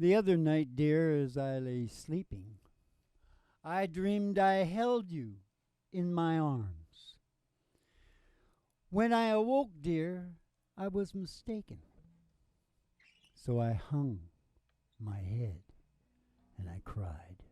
The other night, dear, as I lay sleeping, I dreamed I held you in my arms. When I awoke, dear, I was mistaken. So I hung my head and I cried.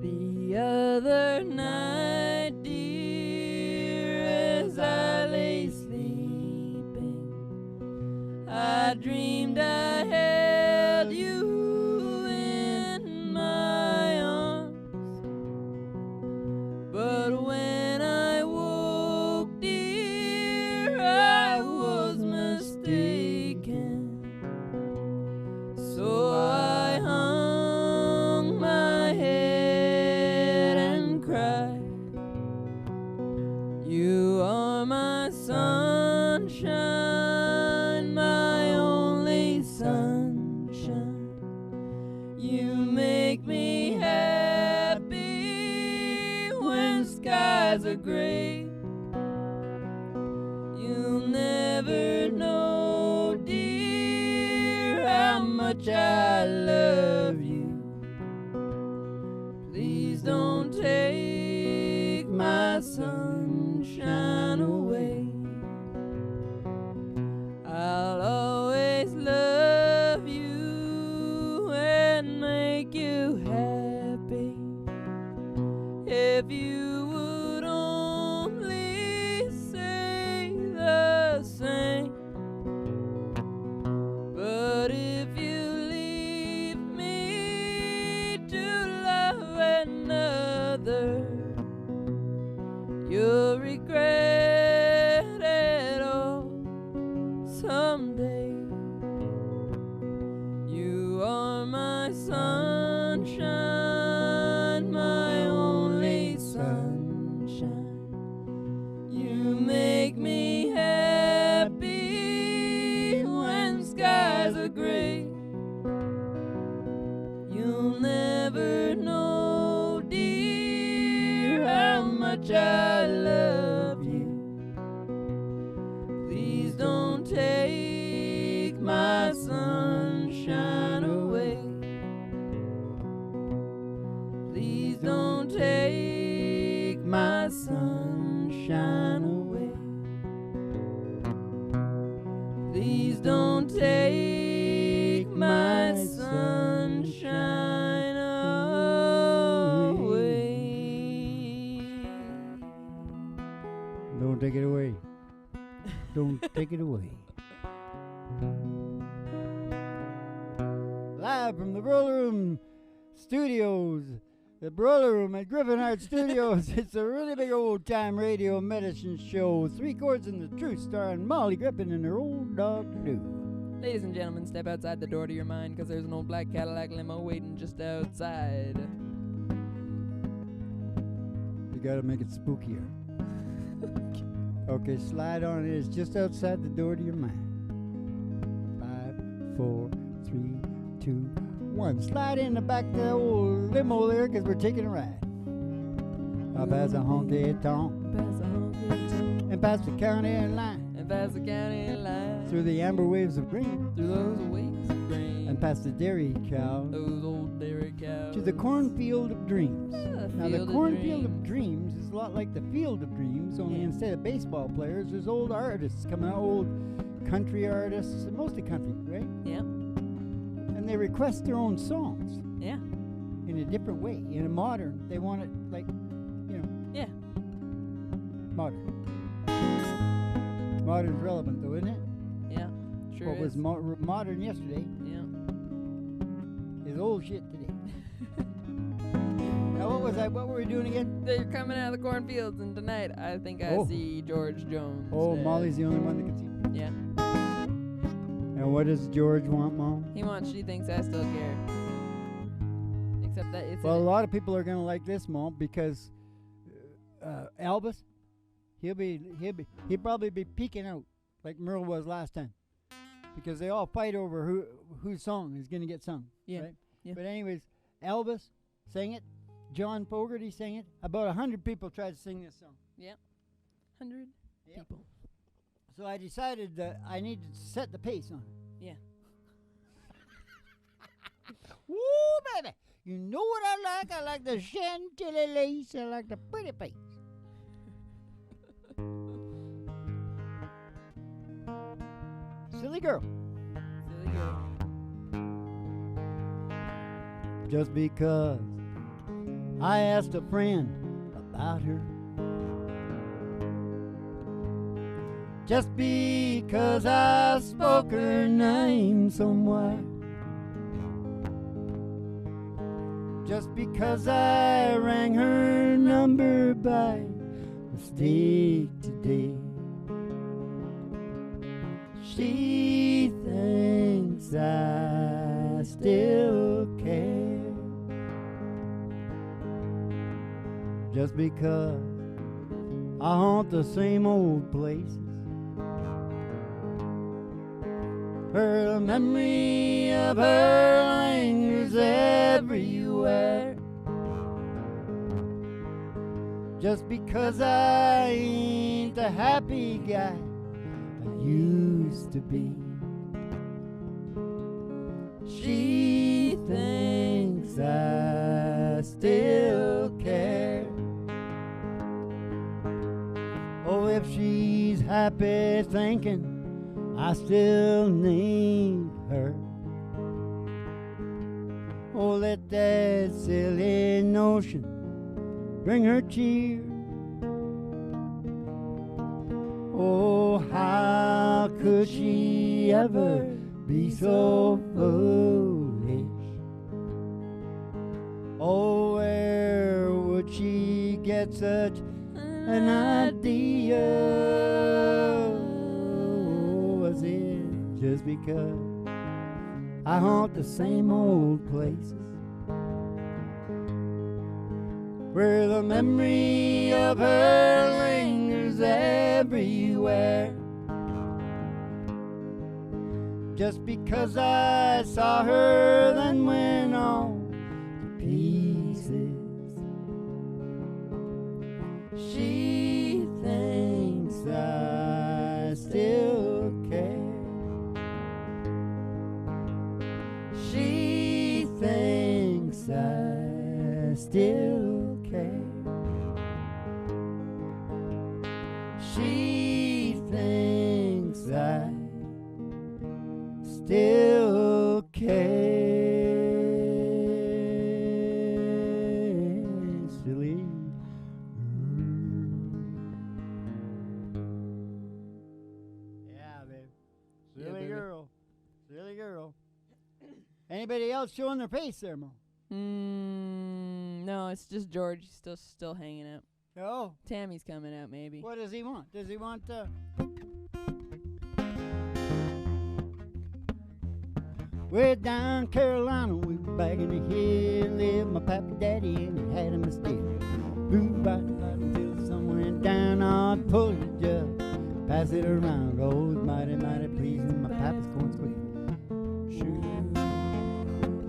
The other night, dear, as I lay sleeping, I dreamed I held you in my arms. But when I woke, dear, I was mistaken. So I hung my head and cried. You are my sunshine, my only sunshine. You make me happy when skies are gray. You'll never know, dear, how much I love you. Please don't take my sunshine away. I'll always love you and make you happy. If you would only say the same. But if you leave me to love another, you'll regret it all someday. You are my sunshine, my only sunshine. You make me happy when skies are gray. You'll never know, dear, how much I love you. Please don't take my sunshine away. Please don't take my sunshine away. Please don't take my sunshine away. Don't take it away. Don't take it away. Live from the Broiler Room Studios, the Broiler Room at Griffin Art Studios. It's a really big old time radio medicine show. 3 Chords and the Truth, starring Molly Griffin and her old dog Lou. Ladies and gentlemen, step outside the door to your mind, because there's an old black Cadillac limo waiting just outside. You gotta make it spookier. Okay, slide on it. It's just outside the door to your mind. 5, 4, 3, 2, 1. Slide in the back of the old limo there, because we're taking a ride. Up past the honky tonk and past the county line. And past the county line. Through the amber waves of green. Through those waves of grain. And past the dairy cow. Those old dairy cows. To the cornfield of dreams. Now the Field of cornfield of dreams is a lot like the field of dreams, only instead of baseball players, there's old artists coming out, old country artists, mostly country, right? Yeah. And they request their own songs. Yeah. In a different way, in a modern. They want it like, Yeah. modern. Modern's relevant though, isn't it? Yeah. Sure What was is. modern yesterday Yeah. is old shit today. Now what were we doing again? They're coming out of the cornfields, and tonight I think I see George Jones. Oh, Molly's the only one that can see. Yeah. And what does George want, Mom? He wants She Thinks I Still Care. Except that it's Well, a lot of people are gonna like this, Mom, because Elvis, he'll probably be peeking out like Merle was last time. because they all fight over whose song is going to get sung. Yeah. Right? Yeah. But anyways, Elvis sang it. John Fogerty sang it. About 100 people tried to sing this song. 100 Yep. people. So I decided that I needed to set the pace on it. Yeah. Woo, baby! You know what I like? I like the chantilly lace. I like the pretty face. Silly girl. Silly girl. Just because I asked a friend about her. Just because I spoke her name somewhere. Just because I rang her number by mistake today. She thinks I still care. Just because I haunt the same old places. Her memory of her lingers everywhere. Just because I ain't the happy guy I used to be. She thinks I still care. Oh, if she's happy thinking I still need her. Oh, let that silly notion bring her cheer. Oh, how could she ever be so foolish? Oh, where would she get such an idea? Was it just because I haunt the same old places where the memory of her lingers everywhere? Just because I saw her then went on to pieces. She thinks I still care. She thinks I still care. She thinks I still care. Silly. Yeah, babe. Silly girl. Silly girl. Anybody else showing their face there, Mo? No, it's just George. He's still hanging out. Oh. Tammy's coming out, maybe. What does he want? Does he want way down Carolina, we were back in the hill, lived my pappy daddy and he had him a stick. Moved by until the sun went down, I'd pull it just, pass it around. Oh, it was mighty, mighty pleasing, my pappy's corn squeak. Sure.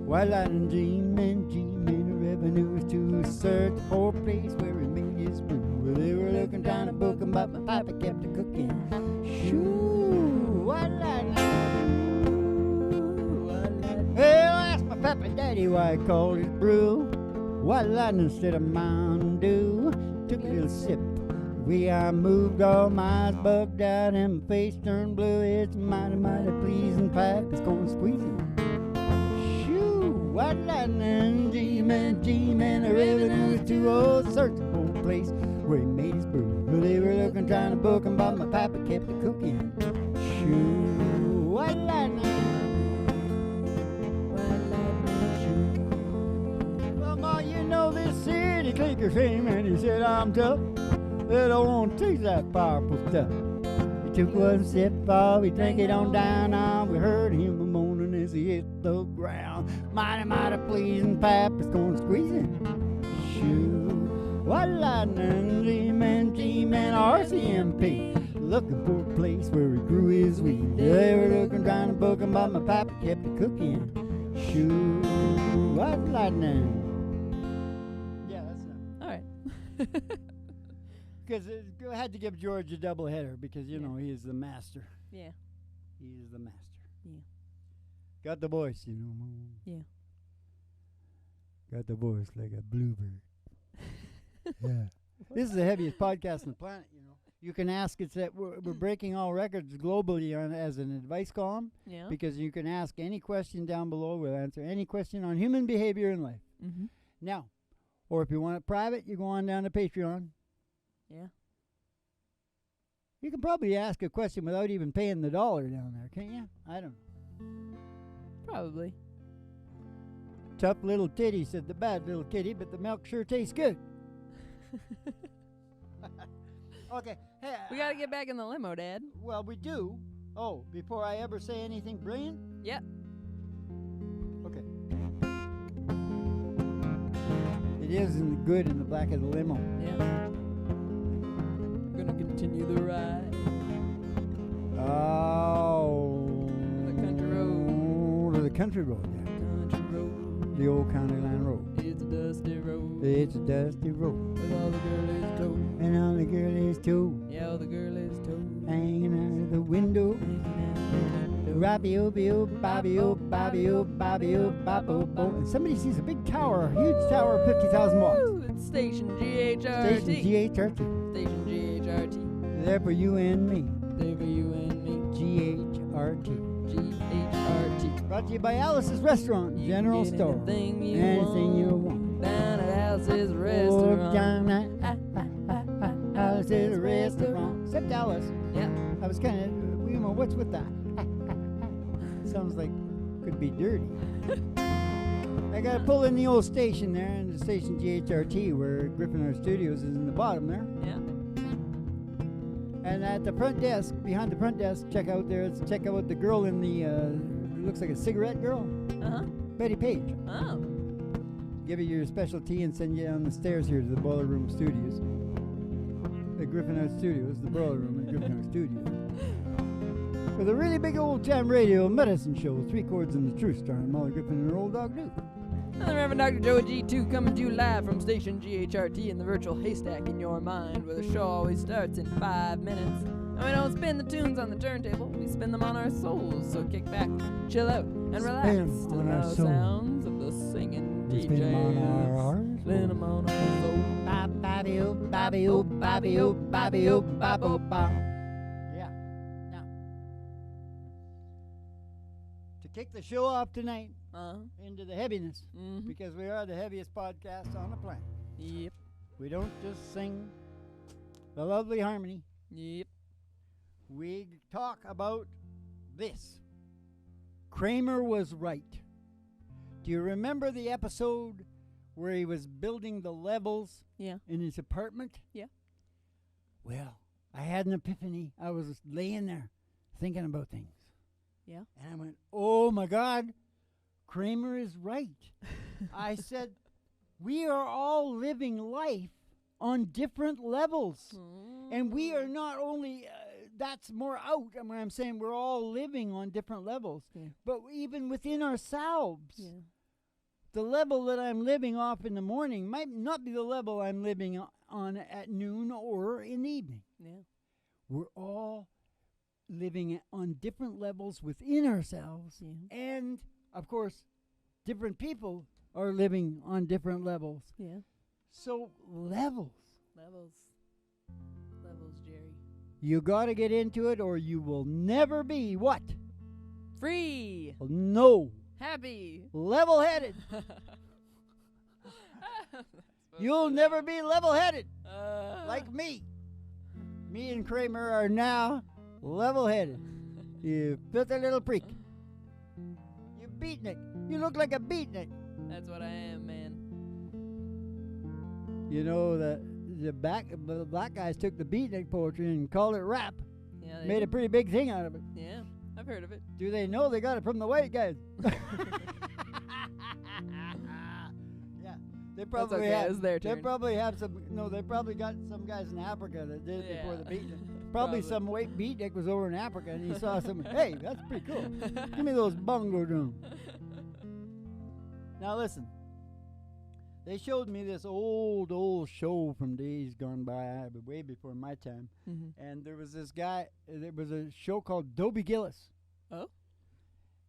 White lightning G-men, the revenue was to search for a place where he made his room. Well, they were looking down a book about my pappy kept a cooking. Shoo, white lightning. Well, I asked my pappy daddy why he called his brew White Lightning instead of Mountain Dew. Took a little sip. I moved, all my eyes bugged out and my face turned blue. It's mighty, mighty pleasing pipe. It's gonna squeeze it. Shoo, White Lightning, G-man, the revenue was too old, searching for a place where he made his brew. Well, they were looking, trying to book him, but my pappy kept it cooking. Shoo, White Lightning. This city clicker came and he said, I'm tough, I don't want to taste that powerful stuff. He took one sip, we drank it on down, we heard him a moaning as he hit the ground. Mighty, mighty pleasing pipe, it's gonna squeeze it. Shoo, White Lightning, G-man, RCMP, looking for a place where he grew his weed. They were looking, trying to talking about my papa kept a cooking. Shoot, what lightning? Yeah, that's enough. All right. Because I had to give George a double header because, you Yeah. know, he is the master. Yeah. He is the master. Yeah. Got the voice, you know. Yeah. Got the voice like a bluebird. Yeah. This is the heaviest podcast on the planet, you know. You can ask, it's that we're breaking all records globally as an advice column Yeah. because you can ask any question down below. We'll answer any question on human behavior in life. Mm-hmm. Now, or if you want it private, you go on down to Patreon. Yeah. You can probably ask a question without even paying the dollar down there, can't you? I don't know. Probably. Tough little titty, said the bad little kitty, but the milk sure tastes good. Okay. Hey, We gotta get back in the limo, Dad. well, we do. Oh, before I ever say anything brilliant? Yep. Okay. It isn't good in the back of the limo. Yeah. We're gonna continue the ride. Oh. The country road. To the country road, yeah. Country road. The old county line road. It's a dusty road. It's a dusty road. With all the girlies too. And all the girlies too. Yeah, all the girlies too. Hanging out of the window. Robbie oh, Bobby oh, Bobby oh, Bobby oh, Bobbo bo. And somebody sees a big tower, a huge tower of 50,000 watts. Woo, it's Station GHRT. Station GHRT. Station GHRT. There for you and me. There for you and me. GHRT. GHRT. Brought to you by Alice's Restaurant, You General get Store. Anything you Anything you want. want. Down at Alice's Oh, Restaurant. down at Alice's Restaurant. Except Alice. Yep. I was kind of, you know, what's with that? Sounds like could be dirty. I got to pull in the old station there, and the station GHRT, where Griffin Art Studios is in the bottom there. Yeah. And at the front desk, behind the front desk, check out the girl in the, looks like a cigarette girl, Uh-huh. Betty Page. Oh. Give you your special tea and send you down the stairs here to the Boiler Room Studios. The Griffin Art Studios, the Boiler Room at Griffin Art Studios. With a really big old-time radio medicine show, 3 chords and the truth, starring Molly Griffin and her old dog Duke. And the Reverend Dr. Joe G2 coming to you live from Station GHRT in the virtual haystack in your mind, where the show always starts in 5 minutes. And we don't spin the tunes on the turntable, we spin them on our souls. So kick back, chill out, and relax Spin 'em to the on our loud soul. sounds of the singing We DJs. spin 'em on our hearts. Spin 'em on our soul. Bobby oh, Bobby oh, Bobby oh, Bobby oh, Bobbo bob. Yeah. Now, to kick the show off tonight into the heaviness, Mm-hmm. because we are the heaviest podcast on the planet. Yep. We don't just sing the lovely harmony. Yep. We talk about this. Kramer was right. Do you remember the episode where he was building the levels Yeah. in his apartment? Yeah. Well, I had an epiphany. I was laying there thinking about things. Yeah. And I went, oh my God, Kramer is right. I said, we are all living life on different levels. And we are not only, that's more out. I mean, I'm saying we're all living on different levels. Yeah. But even within ourselves, Yeah. the level that I'm living off in the morning might not be the level I'm living on at noon or in the evening. Yeah. We're all living on different levels within ourselves. Yeah. And, of course, different people are living on different levels. Yeah. So, levels. Levels. Levels, Jerry. You got to get into it or you will never be what? Free. No. Happy. Level-headed. You'll never be level-headed like me. Me and Kramer are now level-headed. You filthy little freak. You beatnik. You look like a beatnik. That's what I am, man. You know, the black guys took the beatnik poetry and called it rap. Yeah. Made a pretty big thing out of it. Yeah. I've heard of it. Do they know they got it from the white guys? Yeah. They That's probably okay. have. It was their They turn. probably have some. No, they probably got some guys in Africa that did it Yeah. before the beatnik. Probably some white beatnik was over in Africa and he saw some. Hey, that's pretty cool. Give me those bongo drums. Now listen. They showed me this old show from days gone by, way before my time. Mm-hmm. And there was this guy. There was a show called Dobie Gillis. Oh.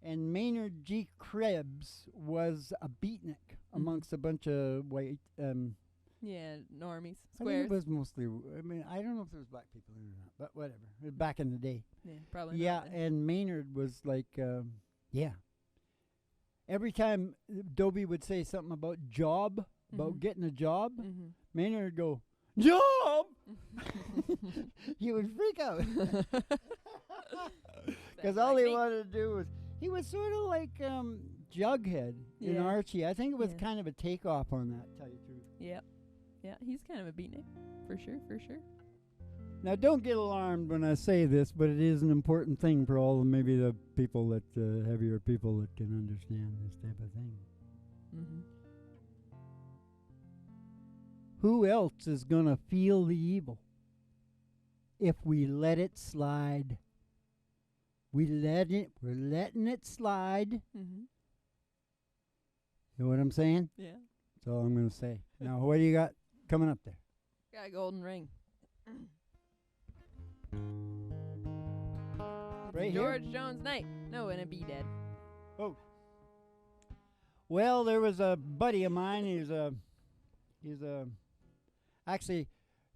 And Maynard G. Krebs was a beatnik amongst a bunch of white. Yeah, normies, I think squares. it was mostly. I mean, I don't know if there was black people in it or not, but whatever. It was back in the day. Yeah, probably. Yeah, not then. and Maynard was like, yeah. Every time Dobie would say something about job, about getting a job, Maynard would go, job! He would freak out. Because all he wanted to do was, he was sort of like Jughead in Archie. I think it was kind of a takeoff on that, to tell you the truth. Yep. Yeah, he's kind of a beatnik. For sure, for sure. Now, don't get alarmed when I say this, but it is an important thing for all maybe the people that, heavier people that can understand this type of thing. Mm-hmm. Who else is going to feel the evil if we let it slide? We're letting it slide. Mm-hmm. You know what I'm saying? Yeah. That's all I'm going to say. Now, what do you got coming up there? Got a golden ring. Right George here? Jones Night. No, and a be dead. Oh. Well, there was a buddy of mine. Actually,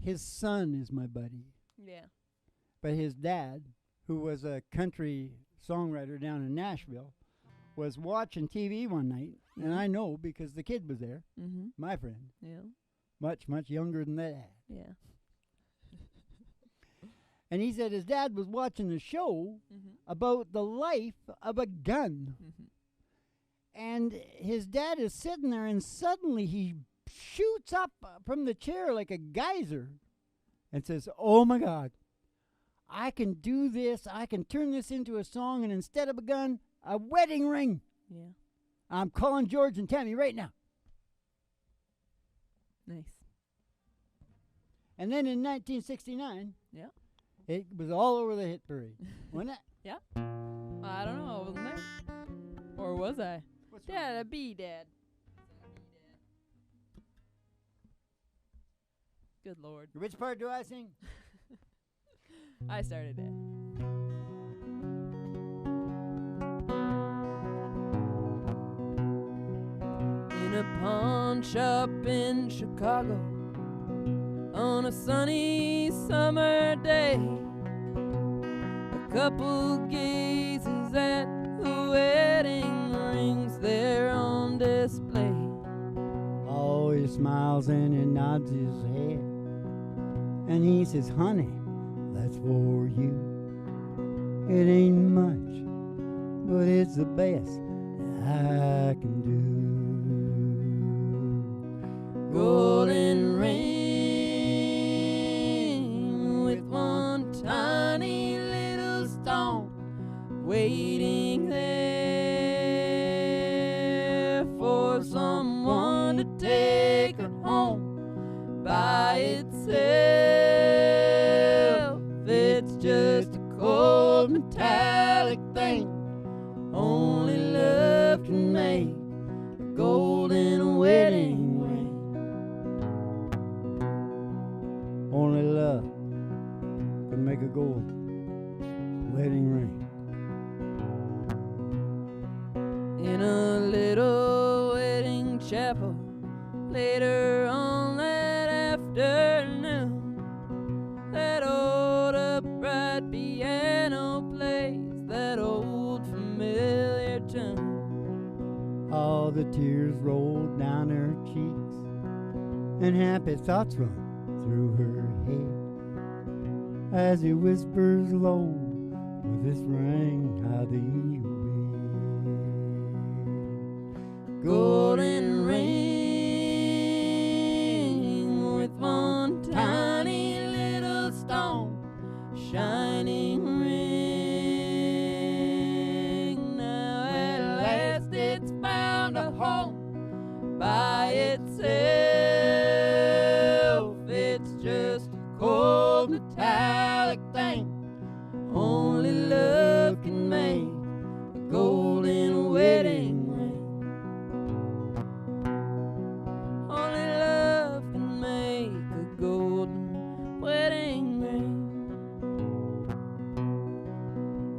his son is my buddy. Yeah. But his dad, who was a country songwriter down in Nashville, was watching TV one night, and I know because the kid was there, my friend, much, much younger than that. Yeah. And he said his dad was watching a show about the life of a gun. And his dad is sitting there, and suddenly he shoots up from the chair like a geyser and says, oh, my God, I can do this. I can turn this into a song, and instead of a gun, a wedding ring. Yeah. I'm calling George and Tammy right now. Nice. And then in 1969, it was all over the hit parade. Wasn't it? Yeah. I don't know. I wasn't there. Or was I? Dad, a bee dad. Good Lord. Which part do I sing? I started it. In a pawn shop in Chicago on a sunny summer day, a couple gazes at the wedding rings there on display. Oh, he smiles and he nods his head, and he says, honey, that's for you. It ain't much, but it's the best that I can do. Golden ring with one tiny little stone waiting there for someone to take her home by itself. It's just a cold metallic thing only love can make a golden wedding ring. Only love can make a gold wedding ring. In a little wedding chapel later on that afternoon, that old upright piano plays that old familiar tune. All the tears roll down her cheeks, and happy thoughts run through her head as he whispers low, with this ring how thee wed. Golden ring with one tiny little stone, shining ring. Now at last it's found a home by itself. It's just a cold metallic thing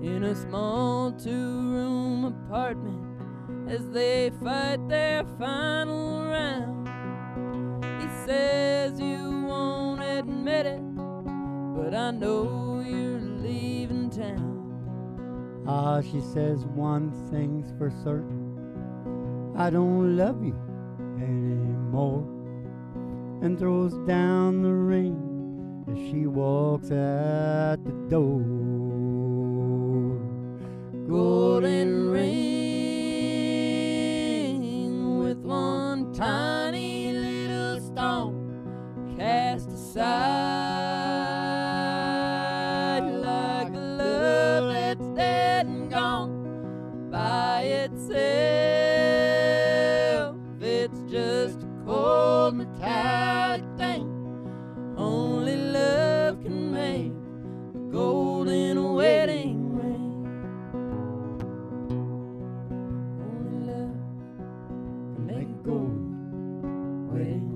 in a small 2-room apartment as they fight their final round. He says you won't admit it, but I know you're leaving town. Ah, she says one thing's for certain, I don't love you anymore, and throws down the ring as she walks out the door. Golden ring with one tiny little stone cast aside, like a love that's dead and gone by itself. It's just a cold metallic thing only love can make, a golden wedding ring. Only love can make a golden wedding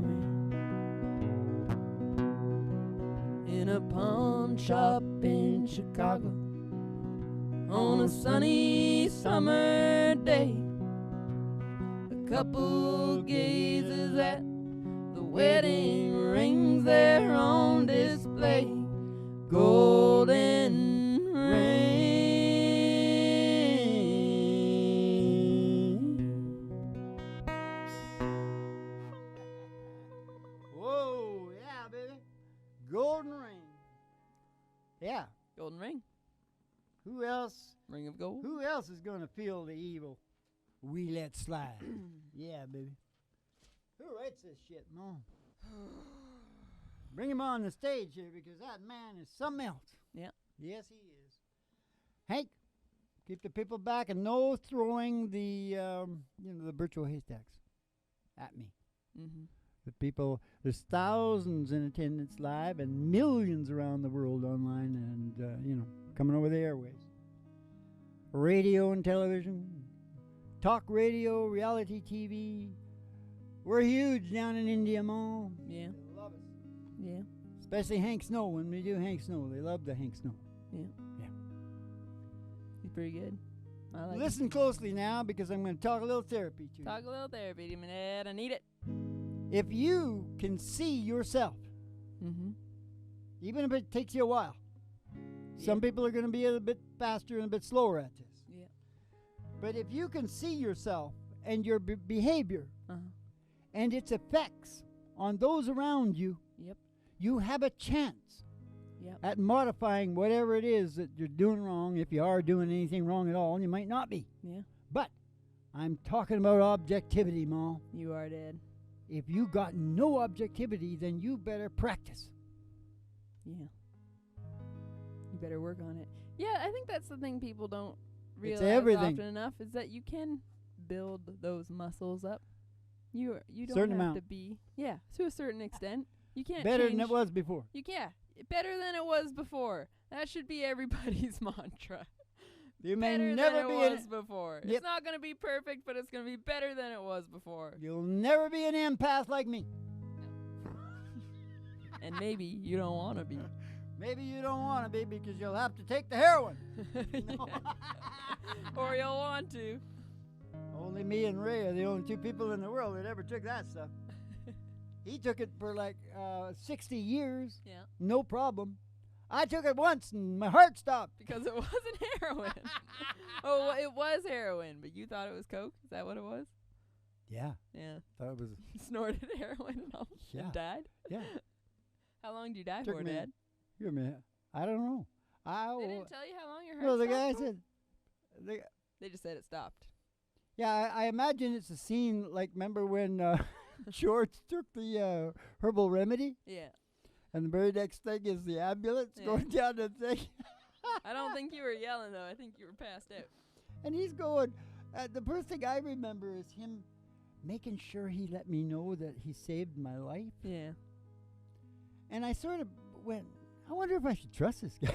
ring. In a pawn shop in Chicago on a sunny summer day, a couple gazes at the wedding rings there on display. Golden ring. Whoa, yeah, baby. Golden ring. Yeah. Golden ring. Who else? Ring of gold. Who else is going to feel the evil we let slide? Yeah, baby. Who writes this shit, Mom? Bring him on the stage here, because that man is something else. Yeah. Yes, he is. Hank, keep the people back, and no throwing the the virtual haystacks at me. Mm-hmm. The people, there's thousands in attendance live and millions around the world online, and coming over the airways. Radio and television, talk radio, reality TV. We're huge down in India, Mom. Yeah. They love us. Yeah. Especially Hank Snow. When we do Hank Snow, they love the Hank Snow. Yeah. Yeah. He's pretty good. I like Listen closely now, because I'm going to talk a little therapy to you. Talk a little therapy to me, Dad. I need it. If you can see yourself, Mm-hmm. even if it takes you a while, some Yeah. people are going to be a bit faster and a bit slower at this. Yeah. But if you can see yourself and your behavior Uh-huh. and its effects on those around you, Yep. you have a chance Yep. at modifying whatever it is that you're doing wrong. If you are doing anything wrong at all, and you might not be. Yeah. But I'm talking about objectivity, Ma. You are, Dad. If you got no objectivity, then you better practice. Yeah. You better work on it. Yeah, I think that's the thing people don't realize everything. often enough, is that you can build those muscles up. You don't Certain have amount. to be, yeah, to a certain extent. You can't Better change. than it was before. Better than it was before. That should be everybody's mantra. You may Better never than be it an, was before. Yep. It's not going to be perfect, but it's going to be better than it was before. you'll never be an empath like me. And maybe you don't want to be. Maybe you don't want to be, because you'll have to take the heroin. No. Or you'll want to. Only me and Ray are the only two people in the world that ever took that stuff. He took it for like 60 years. Yeah. No problem. I took it once and my heart stopped. Because it wasn't heroin. Oh, well, it was heroin, but you thought it was coke? Is that what it was? Yeah. Yeah. Thought it was. You snorted heroin and all Yeah. and died? Yeah. How long did you die Took for, me- Dad? Here a minute. I don't know. They didn't tell you how long your heart No, the stopped guy for? said. They just said it stopped. Yeah, I imagine it's a scene like, remember when Chord took the herbal remedy, Yeah. and the very next thing is the ambulance Yeah. going down the thing, I don't think you were yelling, though. I think you were passed out. and he's going. The first thing I remember is him making sure he let me know that he saved my life, Yeah. and I sort of went, I wonder if I should trust this guy.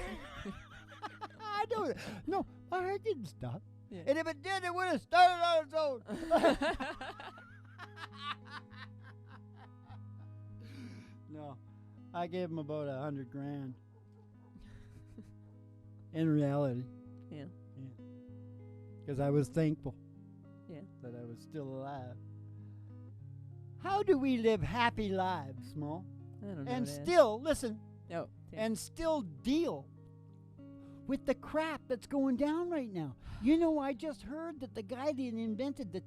I don't. No, my heart didn't stop. Yeah. And if it did, it would have started on its own. No, I gave him about $100,000. In reality. Yeah. because I was thankful Yeah. that I was still alive. How do we live happy lives, Small? I don't know. And Dad. still, listen, Oh. Yeah. and still deal with the crap that's going down right now. You know, I just heard that the guy that invented this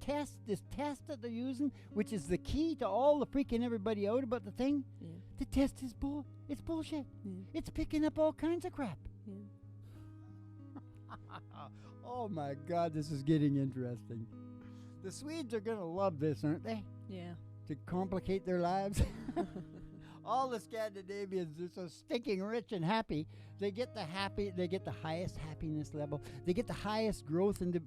test that they're using, which is the key to all the freaking everybody out about the thing, Yeah. the test is it's bullshit. Yeah. It's picking up all kinds of crap. Yeah. Oh my God, this is getting interesting. The Swedes are going to love this, aren't they? Yeah. To complicate their lives. All the Scandinavians are so stinking rich and happy. They get the highest happiness level. They get the highest growth and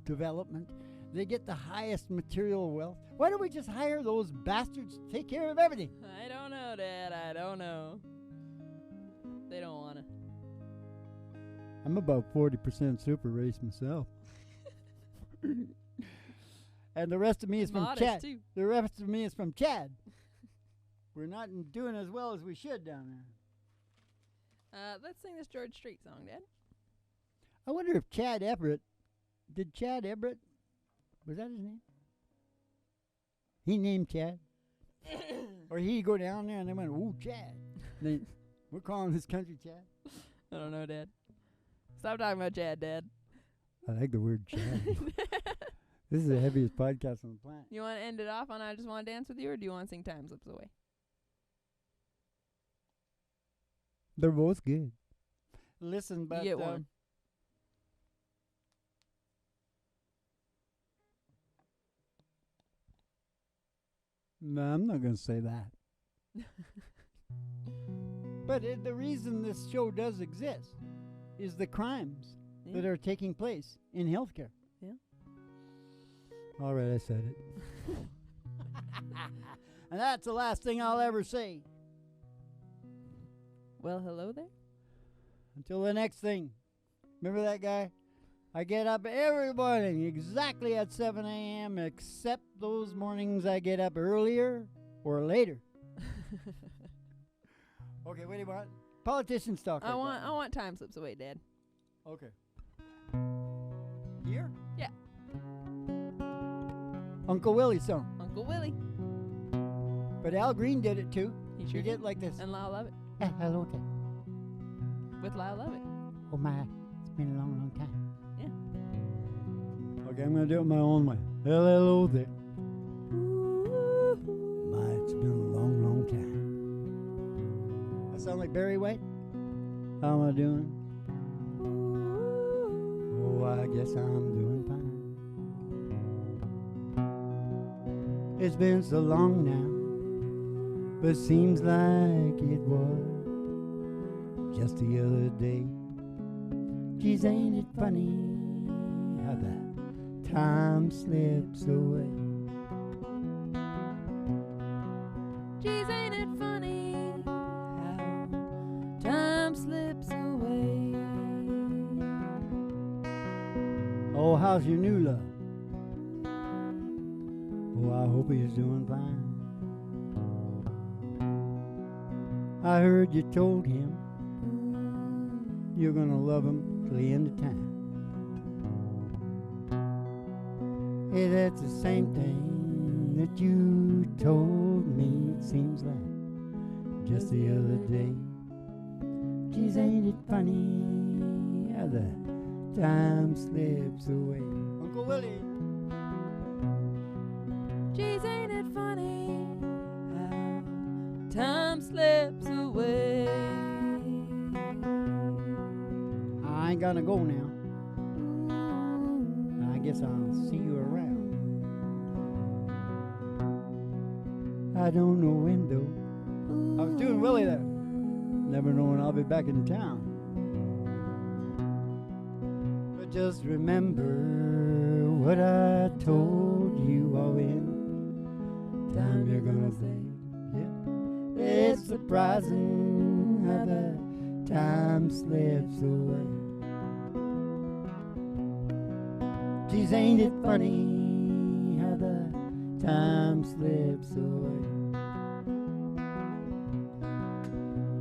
development. They get the highest material wealth. Why don't we just hire those bastards to take care of everything? I don't know, Dad. I don't know. They don't want to. I'm about 40% super race myself. And the rest of me is from Modest, Chad. too. The rest of me is from Chad. We're not doing as well as we should down there. Let's sing this George Strait song, Dad. I wonder if Chad Everett, was that his name? He named Chad? Or he'd go down there and they went, ooh, Chad. We're calling this country Chad. I don't know, Dad. Stop talking about Chad, Dad. I like the word Chad. This is the heaviest podcast on the planet. You want to end it off on I Just Want to Dance With You, or do you want to sing Time Slips Away? They're both good. Listen, but You get one. No, I'm not going to say that. But the reason this show does exist is the crimes that are taking place in healthcare. Yeah. All right, I said it. And that's the last thing I'll ever say. Well, hello there. Until the next thing. Remember that guy? I get up every morning exactly at 7 a.m. except those mornings I get up earlier or later. Okay, what do you want? Politicians talk. I want Time Slips Away, Dad. Okay. Here? Yeah. Uncle Willie song. Uncle Willie. But Al Green did it too. He He sure did it like this. And Lyle Lovett. Hello there. With Lyle Lovett. Oh my, it's been a long, long time. Yeah. Okay, I'm going to do it my own way. Hello there. My, it's been a long, long time. I sound like Barry White? How am I doing? Oh, I guess I'm doing fine. It's been so long now, but seems like it was just the other day. Geez, ain't it funny how the time slips away? Geez, ain't it funny how time slips away? Oh, how's your new love? Oh, I hope he's doing fine. I heard you told him you're gonna love him till the end of time. Hey, that's the same thing that you told me, it seems like just the other day. Geez, ain't it funny how the time slips away? Uncle Willie. Geez, ain't it funny how time slips away? I ain't gonna go now. I guess I'll see you around. I don't know when though. I was doing Willie there. Never know when I'll be back in town. But just remember what I told you all in time you're gonna say, yeah. It's surprising how the time slips away. Geez, ain't it funny how the time slips away?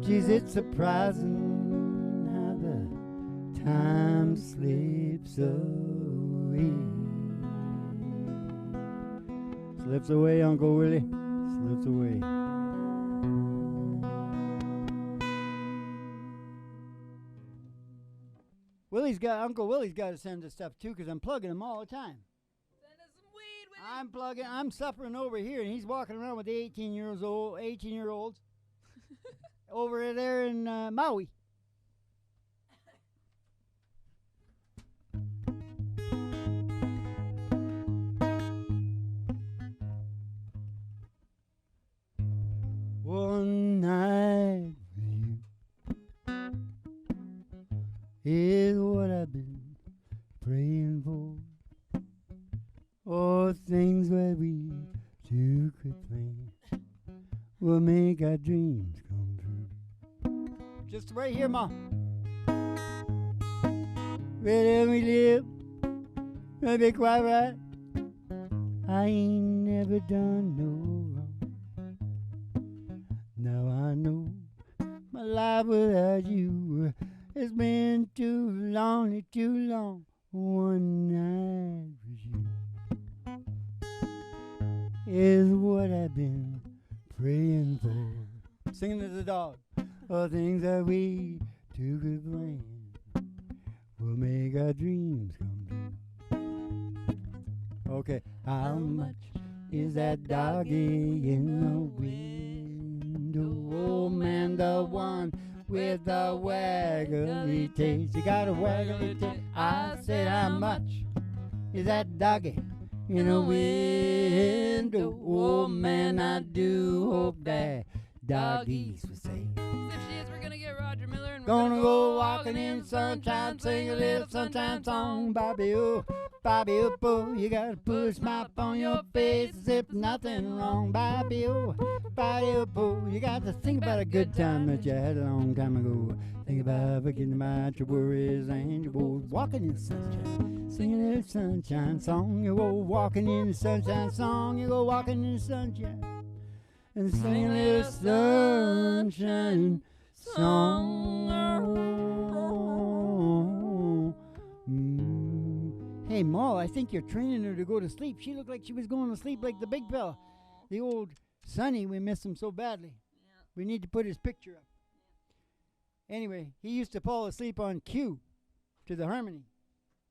Geez, it's surprising how the time slips away. away. Slips away, Uncle Willie, slips away. Uncle Willie's got to send us stuff too, 'cause I'm plugging him all the time. Send us some weed, Willie. I'm suffering over here, and he's walking around with the 18-year-olds over there in Maui. One night with you is what I've been praying for. Oh, things that we two could plan will make our dreams come true. Just right here, Ma. Where we live, gonna be quite right. I ain't never done no wrong. Now I know my life without you has been too lonely, too long. One night with you is what I've been praying for. Singing to the dog. All things that we two could plan will make our dreams come true. Okay, how much is that doggy in the window? Oh man, the one with the waggly tail. You got a waggly tail. I said, how much is that doggy in the window? Oh man, I do hope that doggies will say. If she is, we're gonna get Roger Miller and we're Gonna go walking in sunshine, sing a little sunshine song. Bobby oh, boo, you got to put a smile on your face as if nothing wrong. Bobby oh, boo, you got to think about a good time that you had a long time ago. Think about forgetting about your worries and your woes. Walking in the sunshine, singing a little sunshine song. You go walking in the sunshine song. You go walking in the sunshine and sing a little sunshine song. Hey, Ma, I think you're training her to go to sleep. She looked like she was going to sleep like the big fella. The old Sonny, we miss him so badly. Yeah. We need to put his picture up. Anyway, he used to fall asleep on cue to the harmony.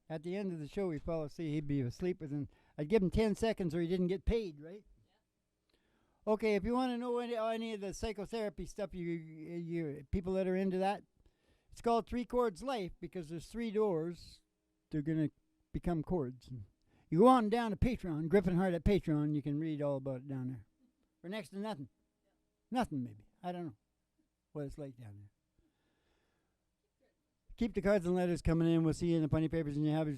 At the end of the show, he'd fall asleep. He'd be asleep within, I'd give him 10 seconds or he didn't get paid, right? Yeah. Okay, if you want to know any of the psychotherapy stuff, you people that are into that, it's called 3 Chords Life because there's 3 doors. They're going to become chords. And you go on down to Patreon, Griffin Hart at Patreon, you can read all about it down there. For next to nothing. Nothing, maybe. I don't know what it's like down there. Keep the cards and letters coming in. We'll see you in the Punny Papers and you have yourself